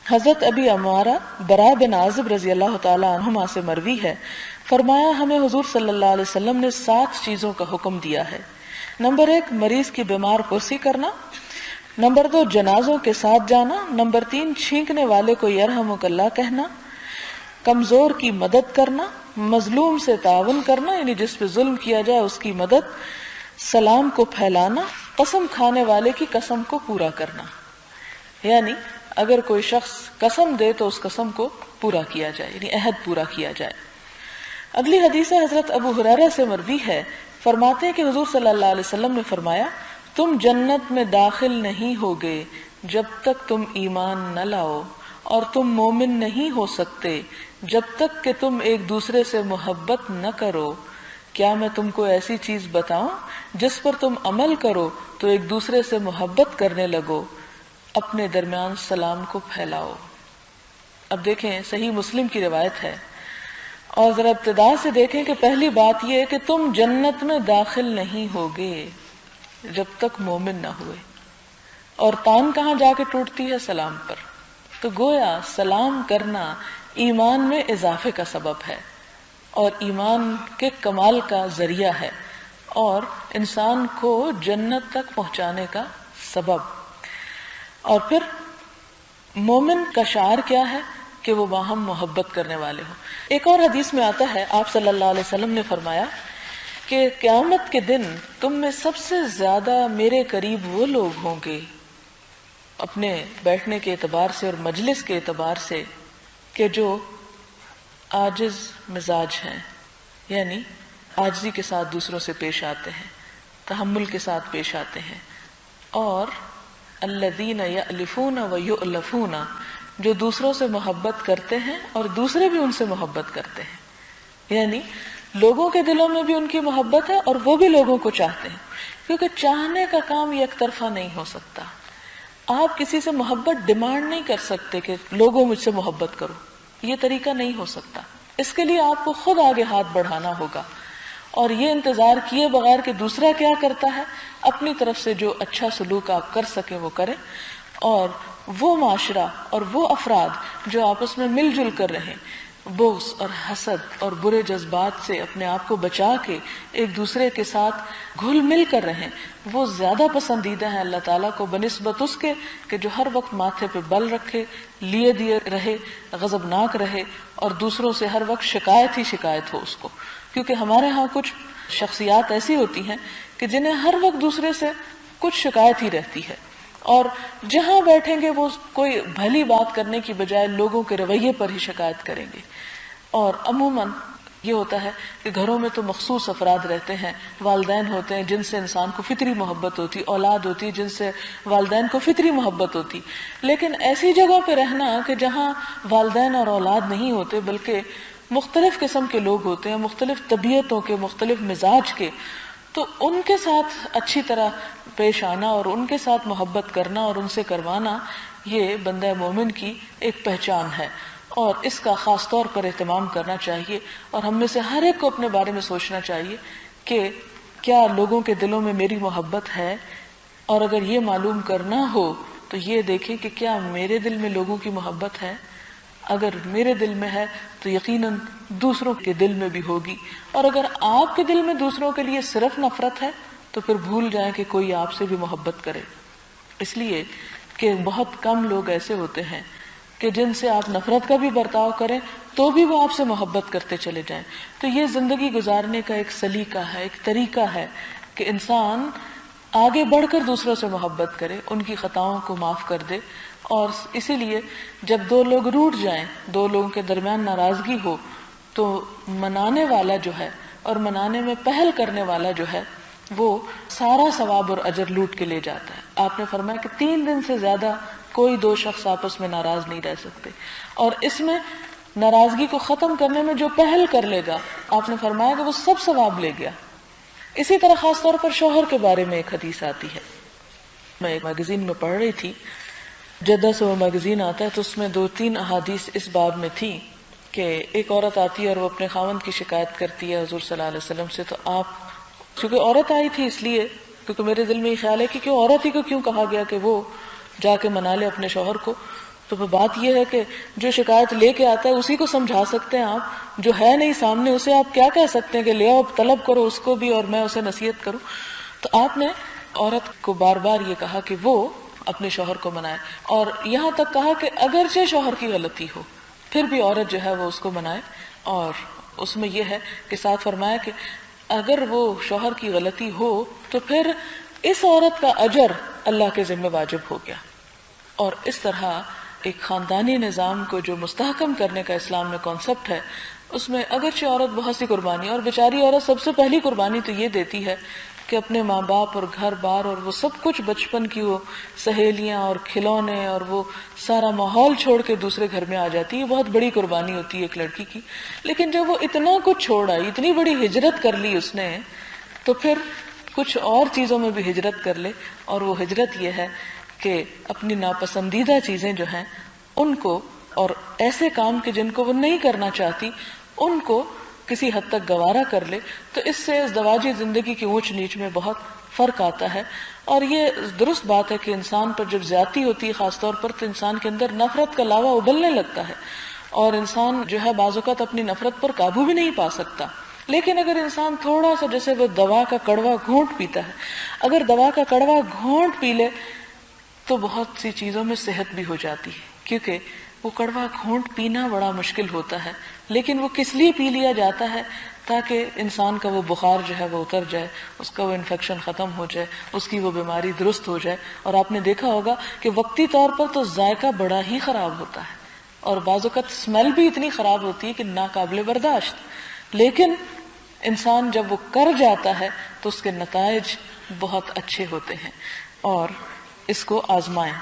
حضرت ابی عمارہ برا بن عازب رضی اللہ تعالی عنہما سے مروی ہے، فرمایا ہمیں حضور صلی اللہ علیہ وسلم نے 7 چیزوں کا حکم دیا ہے۔ نمبر 1 مریض کی بیمار پرسی کرنا، نمبر 2 جنازوں کے ساتھ جانا، نمبر 3 چھینکنے والے کو یرحمک اللہ کہنا، کمزور کی مدد کرنا، مظلوم سے تعاون کرنا یعنی جس پہ ظلم کیا جائے اس کی مدد، سلام کو پھیلانا، قسم کھانے والے کی قسم کو پورا کرنا، یعنی اگر کوئی شخص قسم دے تو اس قسم کو پورا کیا جائے یعنی عہد پورا کیا جائے۔ اگلی حدیث حضرت ابو ہریرہ سے مروی ہے، فرماتے ہیں کہ حضور صلی اللہ علیہ وسلم نے فرمایا تم جنت میں داخل نہیں ہوگے جب تک تم ایمان نہ لاؤ، اور تم مومن نہیں ہو سکتے جب تک کہ تم ایک دوسرے سے محبت نہ کرو۔ کیا میں تم کو ایسی چیز بتاؤں جس پر تم عمل کرو تو ایک دوسرے سے محبت کرنے لگو؟ اپنے درمیان سلام کو پھیلاؤ۔ اب دیکھیں صحیح مسلم کی روایت ہے، اور ذرا ابتدا سے دیکھیں کہ پہلی بات یہ ہے کہ تم جنت میں داخل نہیں ہوگے جب تک مومن نہ ہوئے، اور تان کہاں جا کے ٹوٹتی ہے؟ سلام پر۔ تو گویا سلام کرنا ایمان میں اضافے کا سبب ہے اور ایمان کے کمال کا ذریعہ ہے اور انسان کو جنت تک پہنچانے کا سبب۔ اور پھر مومن کا شعار کیا ہے کہ وہ باہم محبت کرنے والے ہوں۔ ایک اور حدیث میں آتا ہے آپ صلی اللہ علیہ وسلم نے فرمایا کہ قیامت کے دن تم میں سب سے زیادہ میرے قریب وہ لوگ ہوں گے اپنے بیٹھنے کے اعتبار سے اور مجلس کے اعتبار سے کہ جو عاجز مزاج ہیں، یعنی عاجزی کے ساتھ دوسروں سے پیش آتے ہیں، تحمل کے ساتھ پیش آتے ہیں، اور الذین یألفون ویؤلفون جو دوسروں سے محبت کرتے ہیں اور دوسرے بھی ان سے محبت کرتے ہیں، یعنی لوگوں کے دلوں میں بھی ان کی محبت ہے اور وہ بھی لوگوں کو چاہتے ہیں، کیونکہ چاہنے کا کام یک طرفہ نہیں ہو سکتا۔ آپ کسی سے محبت ڈیمانڈ نہیں کر سکتے کہ لوگوں مجھ سے محبت کرو، یہ طریقہ نہیں ہو سکتا۔ اس کے لیے آپ کو خود آگے ہاتھ بڑھانا ہوگا اور یہ انتظار کیے بغیر کہ دوسرا کیا کرتا ہے، اپنی طرف سے جو اچھا سلوک آپ کر سکیں وہ کریں، اور وہ معاشرہ اور وہ افراد جو آپس میں مل جل کر رہیں، بغض اور حسد اور برے جذبات سے اپنے آپ کو بچا کے ایک دوسرے کے ساتھ گھل مل کر رہیں، وہ زیادہ پسندیدہ ہیں اللہ تعالیٰ کو بنسبت اس کے کہ جو ہر وقت ماتھے پہ بل رکھے، لیے دیے رہے، غضبناک رہے اور دوسروں سے ہر وقت شکایت ہی شکایت ہو اس کو۔ کیونکہ ہمارے ہاں کچھ شخصیات ایسی ہوتی ہیں کہ جنہیں ہر وقت دوسرے سے کچھ شکایت ہی رہتی ہے، اور جہاں بیٹھیں گے وہ کوئی بھلی بات کرنے کی بجائے لوگوں کے رویے پر ہی شکایت کریں گے۔ اور عموماً یہ ہوتا ہے کہ گھروں میں تو مخصوص افراد رہتے ہیں، والدین ہوتے ہیں جن سے انسان کو فطری محبت ہوتی، اولاد ہوتی ہے جن سے والدین کو فطری محبت ہوتی، لیکن ایسی جگہ پہ رہنا کہ جہاں والدین اور اولاد نہیں ہوتے بلکہ مختلف قسم کے لوگ ہوتے ہیں، مختلف طبیعتوں کے، مختلف مزاج کے، تو ان کے ساتھ اچھی طرح پیش آنا اور ان کے ساتھ محبت کرنا اور ان سے کروانا، یہ بندہ مومن کی ایک پہچان ہے اور اس کا خاص طور پر اہتمام کرنا چاہیے۔ اور ہم میں سے ہر ایک کو اپنے بارے میں سوچنا چاہیے کہ کیا لوگوں کے دلوں میں میری محبت ہے، اور اگر یہ معلوم کرنا ہو تو یہ دیکھیں کہ کیا میرے دل میں لوگوں کی محبت ہے۔ اگر میرے دل میں ہے تو یقیناً دوسروں کے دل میں بھی ہوگی، اور اگر آپ کے دل میں دوسروں کے لیے صرف نفرت ہے تو پھر بھول جائیں کہ کوئی آپ سے بھی محبت کرے۔ اس لیے کہ بہت کم لوگ ایسے ہوتے ہیں کہ جن سے آپ نفرت کا بھی برتاؤ کریں تو بھی وہ آپ سے محبت کرتے چلے جائیں۔ تو یہ زندگی گزارنے کا ایک سلیقہ ہے، ایک طریقہ ہے کہ انسان آگے بڑھ کر دوسروں سے محبت کرے، ان کی خطاؤں کو معاف کر دے۔ اور اسی لیے جب دو لوگ روٹھ جائیں، دو لوگوں کے درمیان ناراضگی ہو، تو منانے والا جو ہے اور منانے میں پہل کرنے والا جو ہے وہ سارا ثواب اور اجر لوٹ کے لے جاتا ہے۔ آپ نے فرمایا کہ 3 دن سے زیادہ کوئی 2 شخص آپس میں ناراض نہیں رہ سکتے، اور اس میں ناراضگی کو ختم کرنے میں جو پہل کر لے گا، آپ نے فرمایا کہ وہ سب ثواب لے گیا۔ اسی طرح خاص طور پر شوہر کے بارے میں ایک حدیث آتی ہے، میں ایک میگزین میں پڑھ رہی تھی، جدہ سے وہ میگزین آتا ہے، تو اس میں 2-3 احادیث اس باب میں تھی کہ ایک عورت آتی ہے اور وہ اپنے خاوند کی شکایت کرتی ہے حضور صلی اللہ علیہ وسلم سے، تو آپ چونکہ عورت آئی تھی اس لیے، کیونکہ میرے دل میں یہ خیال ہے کہ کیوں عورت ہی کو کیوں کہا گیا کہ وہ جا کے منا لے اپنے شوہر کو، تو وہ بات یہ ہے کہ جو شکایت لے کے آتا ہے اسی کو سمجھا سکتے ہیں آپ، جو ہے نہیں سامنے اسے آپ کیا کہہ سکتے ہیں کہ لے آؤ طلب کرو اس کو بھی اور میں اسے نصیحت کروں. تو آپ نے عورت کو بار بار یہ کہا کہ وہ اپنے شوہر کو منائے، اور یہاں تک کہا کہ اگرچہ شوہر کی غلطی ہو پھر بھی عورت جو ہے وہ اس کو منائے. اور اس میں یہ ہے کہ ساتھ فرمایا کہ اگر وہ شوہر کی غلطی ہو تو پھر اس عورت کا اجر اللہ کے ذمہ واجب ہو گیا. اور اس طرح ایک خاندانی نظام کو جو مستحکم کرنے کا اسلام میں کانسیپٹ ہے، اس میں اگرچہ عورت بہت سی قربانی، اور بیچاری عورت سب سے پہلی قربانی تو یہ دیتی ہے کہ اپنے ماں باپ اور گھر بار اور وہ سب کچھ بچپن کی وہ سہیلیاں اور کھلونے اور وہ سارا ماحول چھوڑ کے دوسرے گھر میں آ جاتی ہے. یہ بہت بڑی قربانی ہوتی ہے ایک لڑکی کی. لیکن جب وہ اتنا کچھ چھوڑ آئی، اتنی بڑی ہجرت کر لی اس نے، تو پھر کچھ اور چیزوں میں بھی ہجرت کر لے. اور وہ ہجرت یہ ہے کہ اپنی ناپسندیدہ چیزیں جو ہیں ان کو، اور ایسے کام کے جن کو وہ نہیں کرنا چاہتی ان کو کسی حد تک گوارا کر لے. تو اس سے ازدواجی زندگی کی اونچ نیچ میں بہت فرق آتا ہے. اور یہ درست بات ہے کہ انسان پر جب زیادتی ہوتی ہے خاص طور پر، تو انسان کے اندر نفرت کا لاوا ابلنے لگتا ہے اور انسان جو ہے بعض اوقات اپنی نفرت پر قابو بھی نہیں پا سکتا. لیکن اگر انسان تھوڑا سا، جیسے وہ دوا کا کڑوا گھونٹ پیتا ہے، اگر دوا کا کڑوا گھونٹ پی لے تو بہت سی چیزوں میں صحت بھی ہو جاتی ہے. کیونکہ وہ کڑوا گھونٹ پینا بڑا مشکل ہوتا ہے، لیکن وہ کس لیے پی لیا جاتا ہے؟ تاکہ انسان کا وہ بخار جو ہے وہ اتر جائے، اس کا وہ انفیکشن ختم ہو جائے، اس کی وہ بیماری درست ہو جائے. اور آپ نے دیکھا ہوگا کہ وقتی طور پر تو ذائقہ بڑا ہی خراب ہوتا ہے اور بعض اوقات اسمیل بھی اتنی خراب ہوتی ہے کہ ناقابل برداشت. لیکن انسان جب وہ کر جاتا ہے تو اس کے نتائج بہت اچھے ہوتے ہیں. اور اس کو آزمائیں.